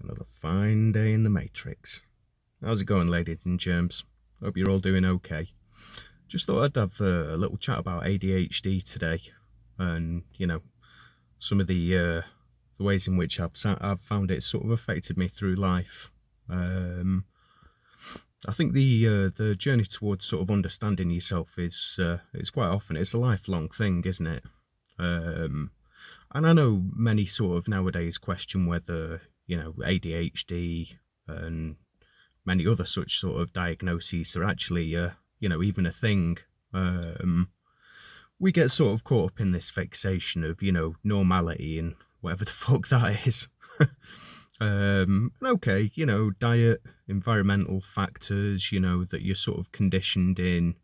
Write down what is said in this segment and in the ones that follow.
Another fine day in the Matrix. How's it going, ladies and germs? Hope you're all doing okay. Just thought I'd have a little chat about ADHD today, and some of the ways in which I've found it sort of affected me through life. I think the journey towards sort of understanding yourself is it's quite often it's a lifelong thing, isn't it? Um, and I know many sort of nowadays question whether ADHD and many other such sort of diagnoses are actually even a thing. Um, we get sort of caught up in this fixation of normality and whatever the fuck that is. And okay, diet, environmental factors, that you're sort of conditioned in,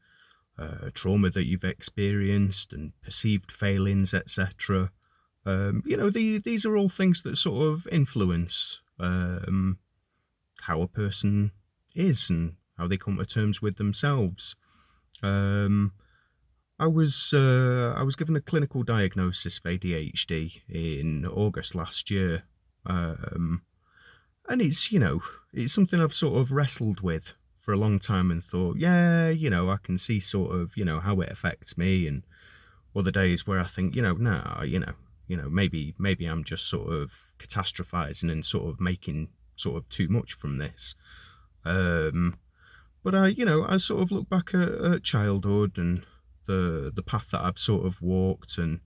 trauma that you've experienced and perceived failings, etc. These are all things that sort of influence how a person is and how they come to terms with themselves. Um, I was given a clinical diagnosis of ADHD in August last year, um, and it's something I've sort of wrestled with for a long time and thought, yeah, I can see sort of how it affects me, and other days where I think, nah, maybe I'm just sort of catastrophizing and sort of making sort of too much from this. Um, but I sort of look back at childhood and the path that I've sort of walked, and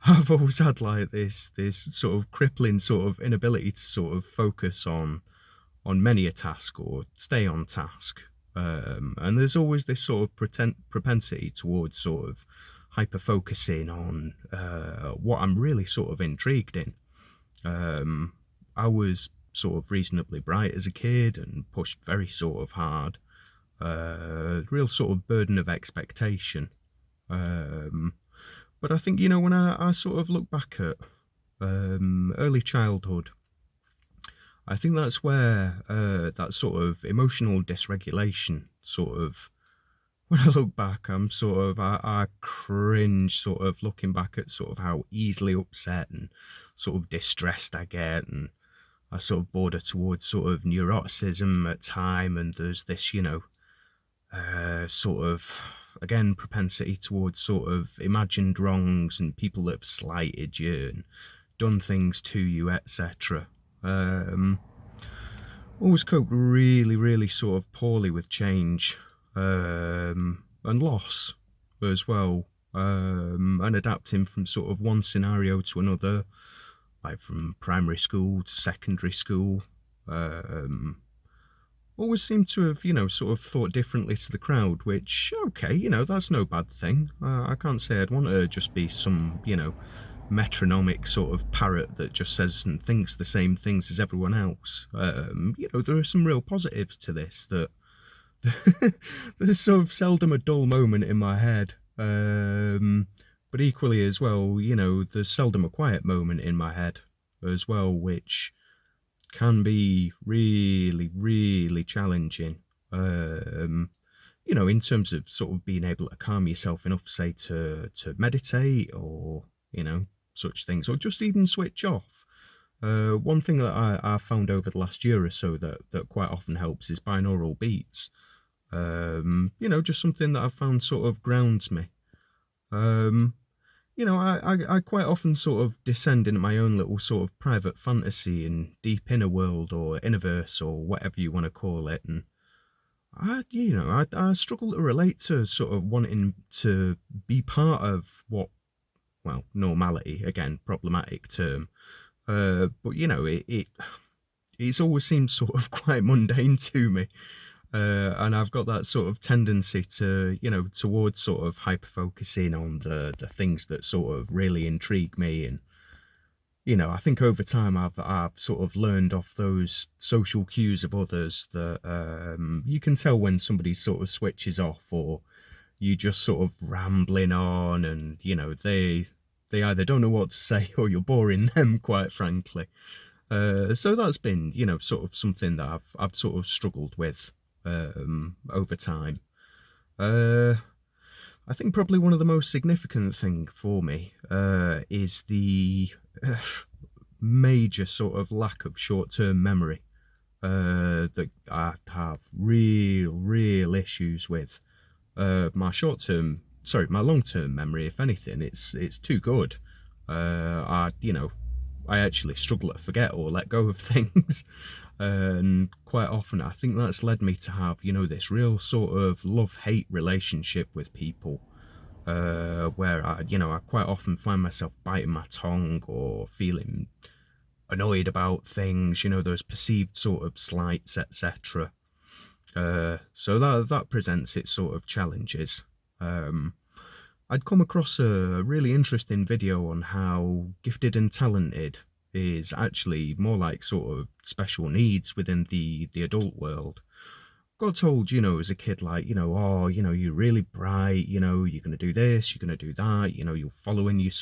I've always had like this sort of crippling sort of inability to sort of focus on many a task or stay on task. And there's always this sort of propensity towards sort of hyper focusing on what I'm really sort of intrigued in. Um, I was sort of reasonably bright as a kid and pushed very sort of hard. Real sort of burden of expectation. Um, but I think, when I sort of look back at early childhood, I think that's where that sort of emotional dysregulation sort of, when I look back, I cringe sort of looking back at sort of how easily upset and sort of distressed I get, and I sort of border towards sort of neuroticism at time, and there's this, sort of, again, propensity towards sort of imagined wrongs and people that have slighted you and done things to you, etc. Always coped really, really sort of poorly with change, and loss as well, and adapting from sort of one scenario to another, like from primary school to secondary school. Um, Always seem to have, sort of thought differently to the crowd, which, okay, that's no bad thing. I can't say I'd want to just be some, metronomic sort of parrot that just says and thinks the same things as everyone else. There are some real positives to this, that there's sort of seldom a dull moment in my head. But equally as well, there's seldom a quiet moment in my head as well, which can be really, really challenging. In terms of sort of being able to calm yourself enough, say, to meditate or, such things, or just even switch off. One thing that I found over the last year or so that quite often helps is binaural beats. Just something that I've found sort of grounds me. Um, I quite often sort of descend into my own little sort of private fantasy and deep inner world or innerverse or whatever you want to call it. And I struggle to relate to sort of wanting to be part of what, well, normality, again, problematic term. But it's always seemed sort of quite mundane to me. And I've got that sort of tendency to, towards sort of hyper focusing on the things that sort of really intrigue me. And, I think over time I've sort of learned off those social cues of others that you can tell when somebody sort of switches off, or you just sort of rambling on, and, they either don't know what to say or you're boring them, quite frankly. So that's been, sort of something that I've sort of struggled with over time. I think probably one of the most significant thing for me is the major sort of lack of short-term memory that I have real issues with. My long-term memory, if anything, it's too good. I actually struggle to forget or let go of things. And quite often I think that's led me to have, this real sort of love-hate relationship with people, where I quite often find myself biting my tongue or feeling annoyed about things, those perceived sort of slights, etc. So that presents its sort of challenges. Um, I'd come across a really interesting video on how gifted and talented is actually more like sort of special needs within the adult world. Got told, as a kid, like, oh, you're really bright, you're going to do this, you're going to do that, you'll follow in your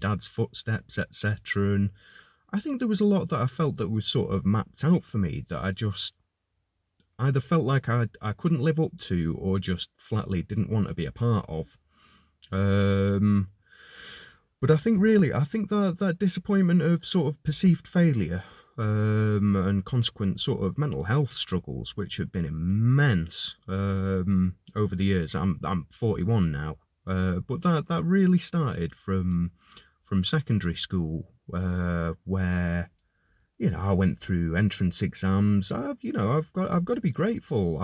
dad's footsteps, etc. And I think there was a lot that I felt that was sort of mapped out for me that I just either felt like I couldn't live up to or just flatly didn't want to be a part of. Um, but I think that disappointment of sort of perceived failure, and consequent sort of mental health struggles, which have been immense, over the years. I'm 41 now, but that really started from secondary school, where I went through entrance exams. I've got to be grateful.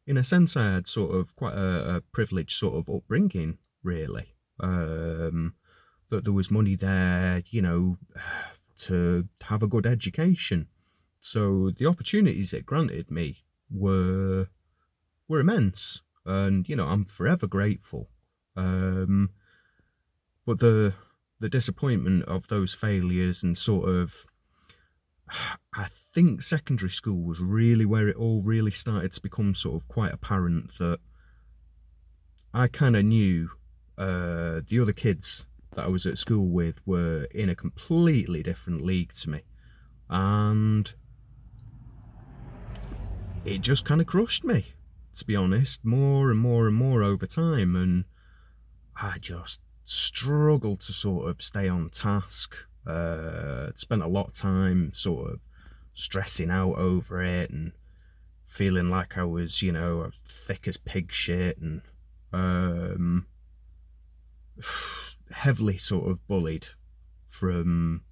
In a sense, I had sort of quite a privileged sort of upbringing, really. That there was money there, to have a good education. So the opportunities it granted me were immense, and I'm forever grateful. Um, but the disappointment of those failures and sort of I think secondary school was really where it all really started to become sort of quite apparent that I kind of knew the other kids that I was at school with were in a completely different league to me. And it just kind of crushed me, to be honest, more and more and more over time. And I just struggled to sort of stay on task. Spent a lot of time sort of stressing out over it and feeling like I was, thick as pig shit, and um, heavily sort of bullied from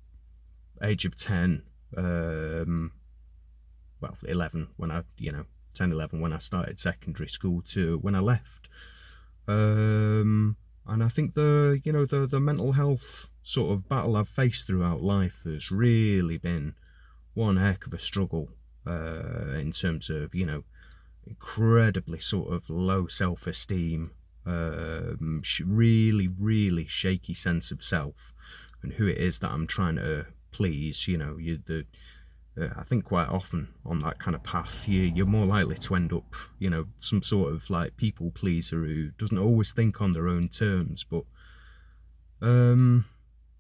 age of 10, um, 11 when 10, 11 when I started secondary school to when I left. And I think the mental health sort of battle I've faced throughout life has really been one heck of a struggle, in terms of, incredibly sort of low self-esteem, really shaky sense of self and who it is that I'm trying to please. I think quite often on that kind of path, you're more likely to end up, some sort of like people pleaser who doesn't always think on their own terms. But um,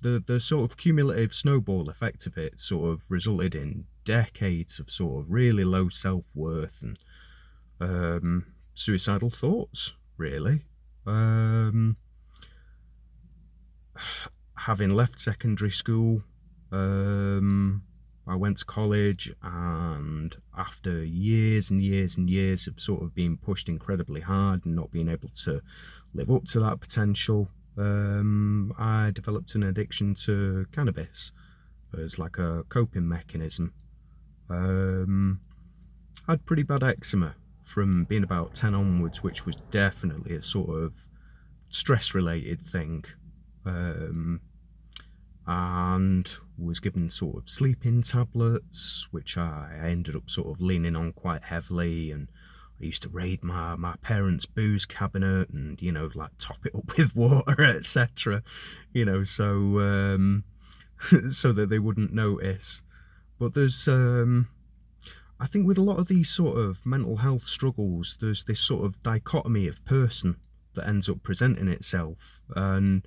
the sort of cumulative snowball effect of it sort of resulted in decades of sort of really low self-worth and suicidal thoughts, really. Um, Having left secondary school, um, I went to college, and after years and years and years of sort of being pushed incredibly hard and not being able to live up to that potential, I developed an addiction to cannabis as like a coping mechanism. I had pretty bad eczema from being about 10 onwards, which was definitely a sort of stress related thing. Um, and was given sort of sleeping tablets, which I ended up sort of leaning on quite heavily. And I used to raid my parents' booze cabinet and, like top it up with water, etc. So so that they wouldn't notice. But I think with a lot of these sort of mental health struggles, there's this sort of dichotomy of person that ends up presenting itself. And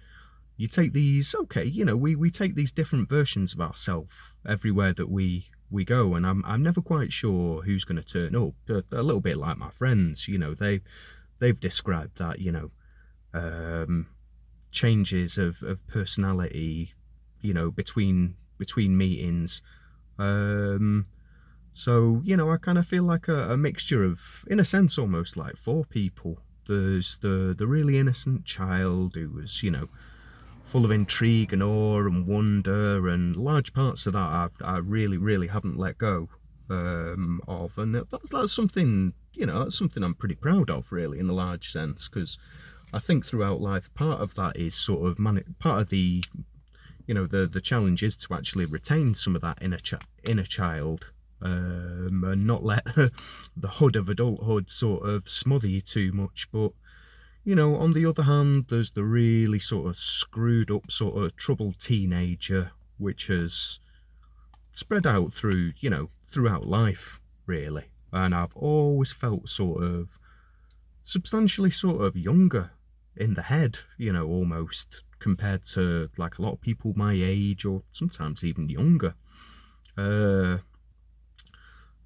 you take these, okay, we take these different versions of ourselves everywhere that we go, and I'm never quite sure who's going to turn up. A little bit like my friends, they've described that, um, changes of personality, between between meetings. Um, so, I kind of feel like a mixture of, in a sense, almost like four people. There's the really innocent child who was, full of intrigue and awe and wonder, and large parts of that I really, really haven't let go of. And that's something, that's something I'm pretty proud of, really, in a large sense, because I think throughout life, part of that is sort of part of the the challenge is to actually retain some of that inner child, and not let the hood of adulthood sort of smother you too much. But on the other hand, there's the really sort of screwed up, sort of troubled teenager, which has spread out through throughout life, really. And I've always felt sort of substantially sort of younger in the head, almost compared to like a lot of people my age or sometimes even younger. Uh,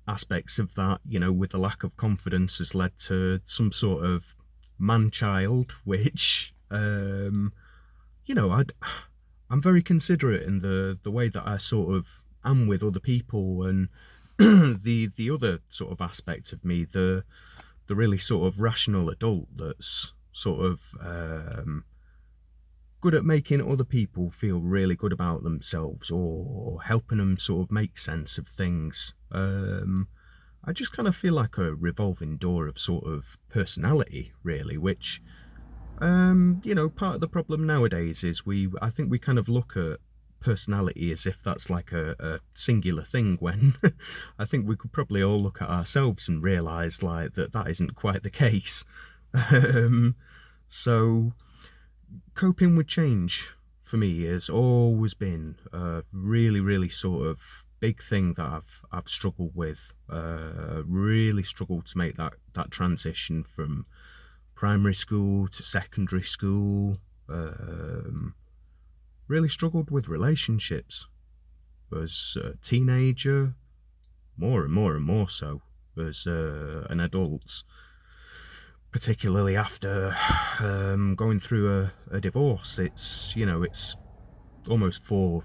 Aspects of that, with the lack of confidence has led to some sort of man-child, which, I'm very considerate in the way that I sort of am with other people, and the other sort of aspect of me, the really sort of rational adult that's sort of good at making other people feel really good about themselves, or helping them sort of make sense of things. I just kind of feel like a revolving door of sort of personality, really, which, part of the problem nowadays is I think we kind of look at personality as if that's like a singular thing, when I think we could probably all look at ourselves and realise like that isn't quite the case. Um, so coping with change for me has always been a really, really sort of big thing that I've struggled with. Really struggled to make that transition from primary school to secondary school. Really struggled with relationships as a teenager, more and more and more so as an adult, particularly after going through a divorce. It's almost four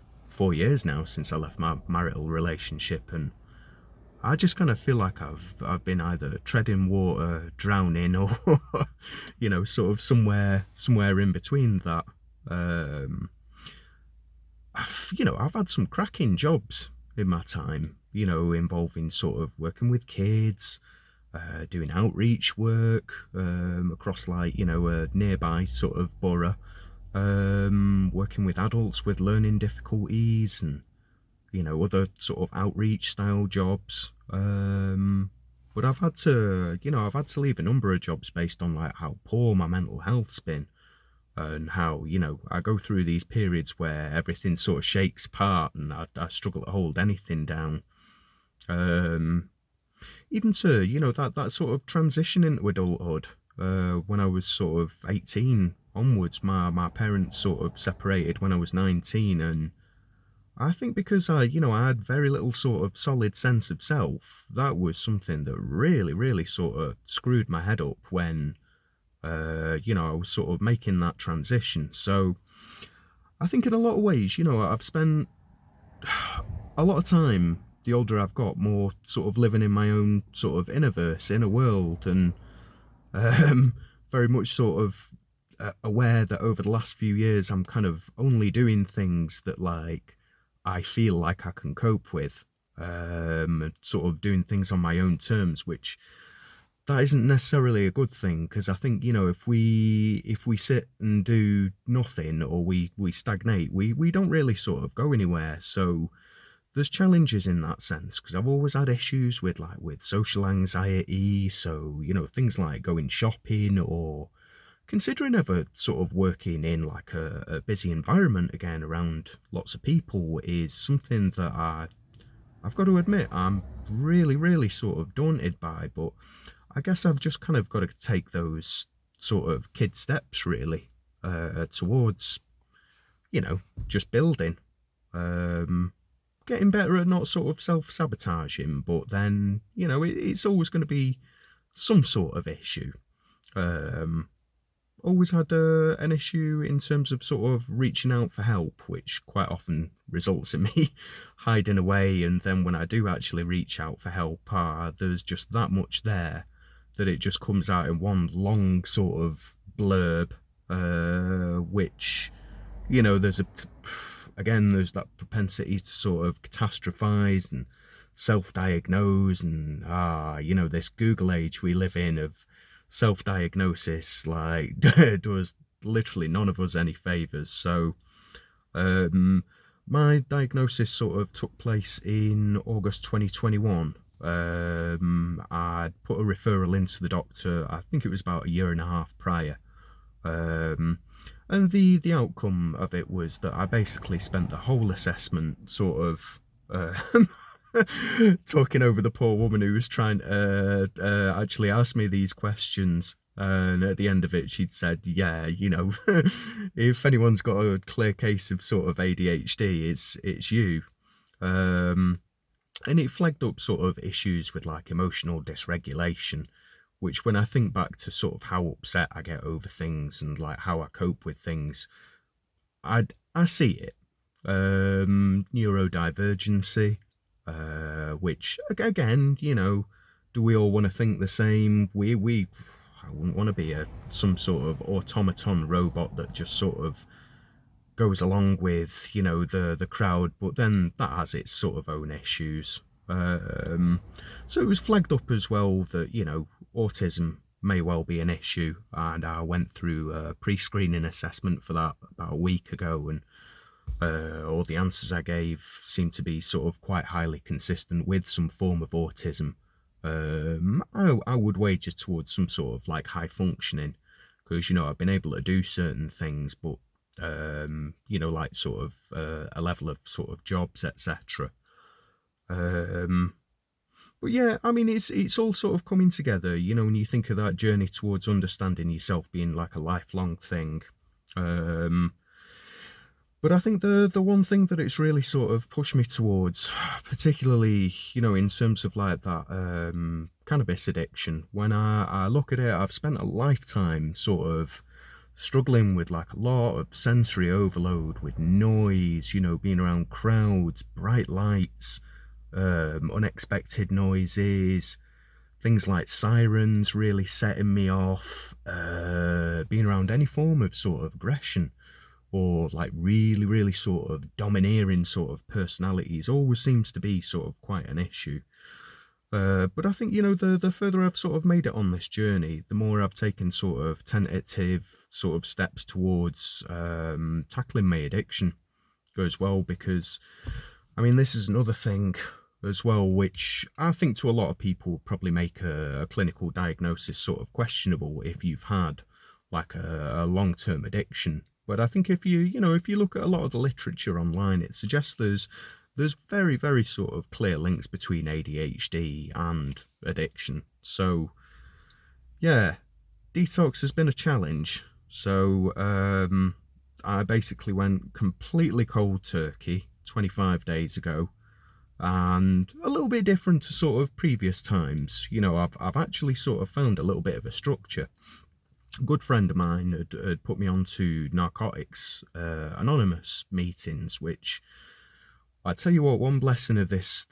years now since I left my marital relationship, and I just kind of feel like I've been either treading water, drowning, or sort of somewhere in between that. Um, I've had some cracking jobs in my time, involving sort of working with kids, doing outreach work across like a nearby sort of borough, working with adults with learning difficulties, and other sort of outreach style jobs. But I've had to leave a number of jobs based on like how poor my mental health's been, and how I go through these periods where everything sort of shakes apart, and I struggle to hold anything down. Um, Even to that sort of transition into adulthood. When I was sort of 18 onwards, my parents sort of separated when I was 19, and I think because I had very little sort of solid sense of self, that was something that really, really sort of screwed my head up when, I was sort of making that transition. So I think in a lot of ways, I've spent a lot of time, the older I've got, more sort of living in my own sort of inner world, and um, very much sort of aware that over the last few years I'm kind of only doing things that like I feel like I can cope with, and sort of doing things on my own terms, which that isn't necessarily a good thing, because I think if we sit and do nothing, or we stagnate, we don't really sort of go anywhere. So there's challenges in that sense, because I've always had issues with social anxiety. So things like going shopping, or considering ever sort of working in like a busy environment again around lots of people is something that I've got to admit I'm really, really sort of daunted by. But I guess I've just kind of got to take those sort of kid steps, really, towards just building, um, getting better at not sort of self-sabotaging. But then it's always going to be some sort of issue. Um, always had an issue in terms of sort of reaching out for help, which quite often results in me hiding away. And then when I do actually reach out for help, there's just that much there that it just comes out in one long sort of blurb, which, there's again, there's that propensity to sort of catastrophize and self-diagnose, and this Google age we live in of self-diagnosis, like, does literally none of us any favors. So um my diagnosis sort of took place in August 2021. I'd put a referral into the doctor, I think it was about a year and a half prior. um and the outcome of it was that I basically spent the whole assessment sort of talking over the poor woman who was trying to actually ask me these questions. And at the end of it, she'd said, "Yeah, if anyone's got a clear case of sort of ADHD, it's you." Um, and it flagged up sort of issues with like emotional dysregulation, which when I think back to sort of how upset I get over things and like how I cope with things, I see it. Neurodivergency, which again, do we all want to think the same? I wouldn't want to be some sort of automaton robot that just sort of goes along with, the crowd, but then that has its sort of own issues. Um, so it was flagged up as well that, autism may well be an issue, and I went through a pre-screening assessment for that about a week ago, and all the answers I gave seemed to be sort of quite highly consistent with some form of autism. I would wager towards some sort of like high functioning, because I've been able to do certain things, but like sort of a level of sort of jobs, etc. Um, but yeah, I mean, it's all sort of coming together. When you think of that journey towards understanding yourself being like a lifelong thing. Um, but I think the one thing that it's really sort of pushed me towards, particularly, in terms of like that cannabis addiction, when I look at it, I've spent a lifetime sort of struggling with like a lot of sensory overload with noise, being around crowds, bright lights, unexpected noises, things like sirens really setting me off, being around any form of sort of aggression or like really, really sort of domineering sort of personalities always seems to be sort of quite an issue. But I think, the further I've sort of made it on this journey, the more I've taken sort of tentative sort of steps towards tackling my addiction as well, because I mean, this is another thing as well, which I think to a lot of people would probably make a clinical diagnosis sort of questionable if you've had like a long-term addiction. But I think if you look at a lot of the literature online, it suggests there's very, very sort of clear links between ADHD and addiction. So yeah, detox has been a challenge. So I basically went completely cold turkey 25 days ago, and a little bit different to sort of previous times. I've actually sort of found a little bit of a structure. A good friend of mine had put me onto Narcotics Anonymous meetings, which I tell you what, one blessing of this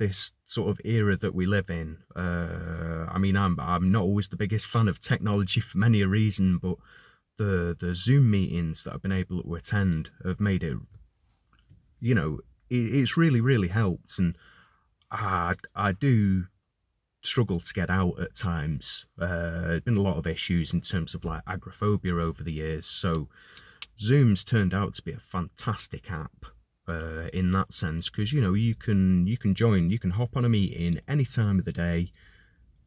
sort of era that we live in. I mean, I'm not always the biggest fan of technology for many a reason, but the Zoom meetings that I've been able to attend have made it, it's really, really helped. And I do struggle to get out at times. There's been a lot of issues in terms of like agoraphobia over the years. So Zoom's turned out to be a fantastic app in that sense, because you can hop on a meeting any time of the day,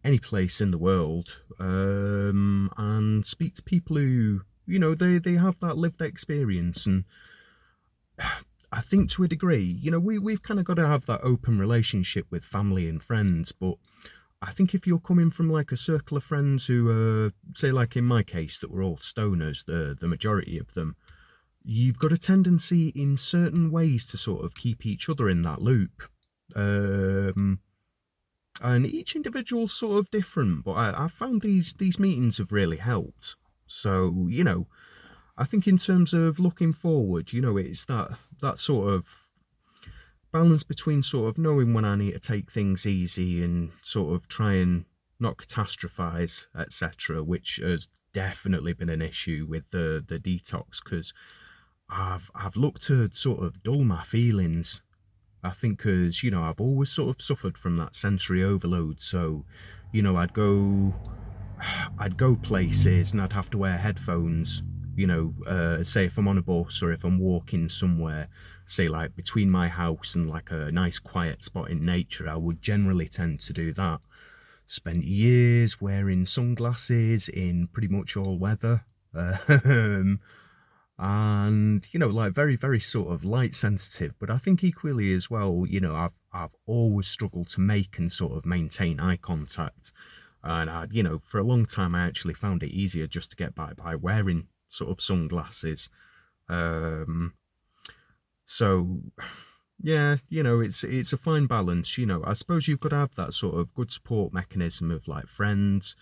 any place in the world, and speak to people who they have that lived experience. And I think to a degree, we've kind of got to have that open relationship with family and friends, but I think if you're coming from like a circle of friends who say like in my case that we're all stoners, the majority of them, you've got a tendency in certain ways to sort of keep each other in that loop. Um, and each individual's sort of different, but I found these meetings have really helped. So, I think in terms of looking forward, it's that sort of balance between sort of knowing when I need to take things easy and sort of try and not catastrophize, etc., which has definitely been an issue with the detox because I've looked to sort of dull my feelings. I think because I've always sort of suffered from that sensory overload. So, I'd go places and I'd have to wear headphones, say if I'm on a bus or if I'm walking somewhere, say like between my house and like a nice quiet spot in nature, I would generally tend to do that. Spent years wearing sunglasses in pretty much all weather. Um, and like very very sort of light sensitive, but I think equally as well, I've always struggled to make and sort of maintain eye contact. And for a long time I actually found it easier just to get by wearing sort of sunglasses. um so yeah, it's a fine balance. I suppose you've got to have that sort of good support mechanism of like friends,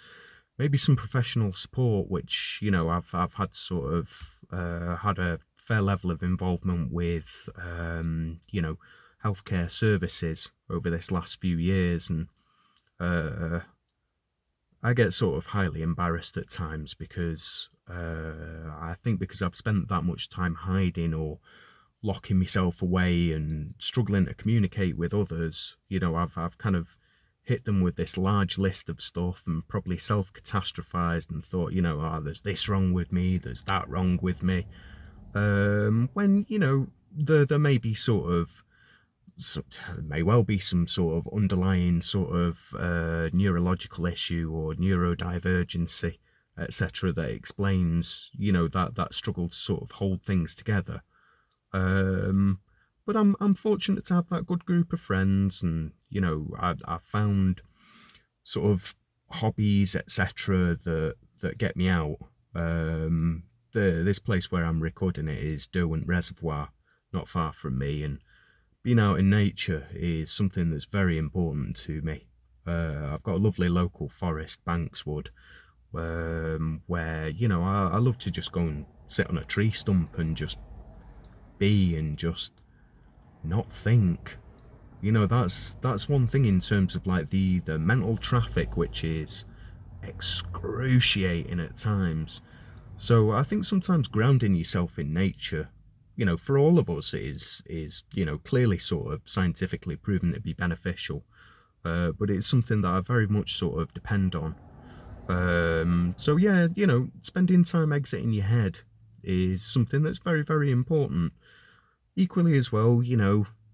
maybe some professional support, which I've had sort of had a fair level of involvement with, healthcare services over this last few years, and uh, I get sort of highly embarrassed at times because I think because I've spent that much time hiding or locking myself away and struggling to communicate with others, I've kind of hit them with this large list of stuff and probably self-catastrophized and thought, there's this wrong with me, there's that wrong with me. When, there may be sort of, may well be some sort of underlying sort of neurological issue or neurodivergency, etc., that explains, that struggle to sort of hold things together. um, but I'm fortunate to have that good group of friends, and I've found sort of hobbies, etc., that get me out. This place where I'm recording it is Derwent Reservoir, not far from me, and being out in nature is something that's very important to me. I've got a lovely local forest, Bankswood, where I love to just go and sit on a tree stump and just be and just not think. That's one thing in terms of like the mental traffic, which is excruciating at times. So I think sometimes grounding yourself in nature, for all of us is clearly sort of scientifically proven to be beneficial. But it's something that I very much sort of depend on. So yeah, spending time exiting your head is something that's very very important. Equally as well,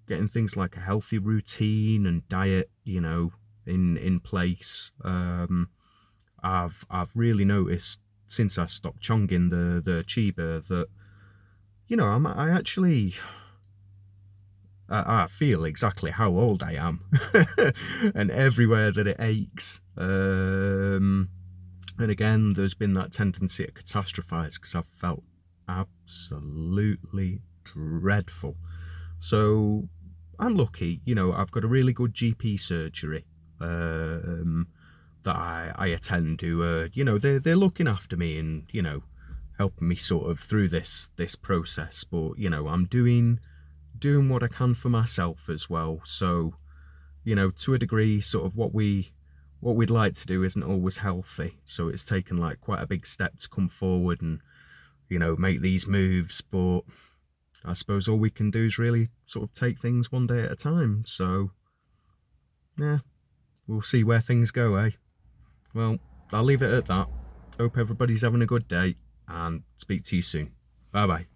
getting things like a healthy routine and diet, in place. I've really noticed since I stopped chonging the chiba that I actually I feel exactly how old I am, and everywhere that it aches. And again, there's been that tendency to catastrophize because I've felt absolutely dreadful. So I'm lucky, I've got a really good GP surgery, that I attend to. They're looking after me and helping me sort of through this process. But I'm doing what I can for myself as well. So to a degree, sort of what we'd like to do isn't always healthy. So it's taken like quite a big step to come forward and make these moves. But I suppose all we can do is really sort of take things one day at a time. So yeah, we'll see where things go, eh? Well, I'll leave it at that. Hope everybody's having a good day and speak to you soon. Bye bye.